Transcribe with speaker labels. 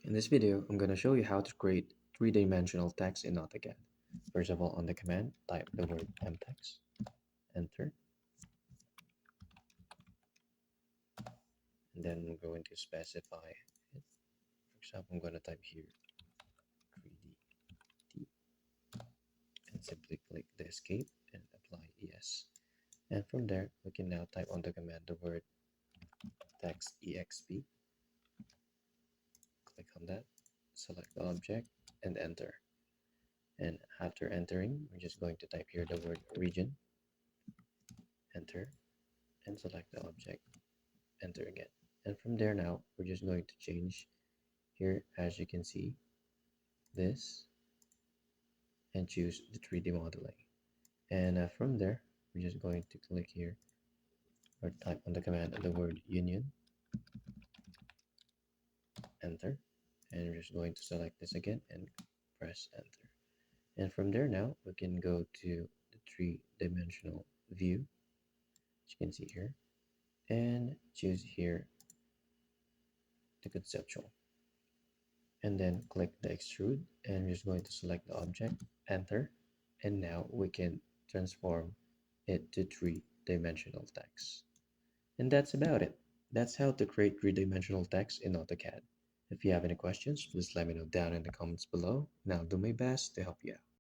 Speaker 1: In this video, I'm going to show you how to create three-dimensional text in AutoCAD. First of all, on the command, type the word mtext, enter, and then I'm going to specify it. For example, I'm going to type here 3D and simply click the escape and apply yes. And from there, we can now type on the command the word text exp, click on that, select the object, and enter. And after entering, we're just going to type here the word region, enter, and select the object, enter again. And from there now, we're just going to change here, as you can see, this, and choose the 3D modeling. And from there, we're just going to click here or type on the command of the word union, enter, and we're just going to select this again and press enter. And from there now, we can go to the three-dimensional view, as you can see here, and choose here the conceptual. And then click the extrude, and we're just going to select the object, enter, and now we can transform it to three-dimensional text. And that's about it. That's how to create three-dimensional text in AutoCAD. If you have any questions, please let me know down in the comments below, and I'll do my best to help you out.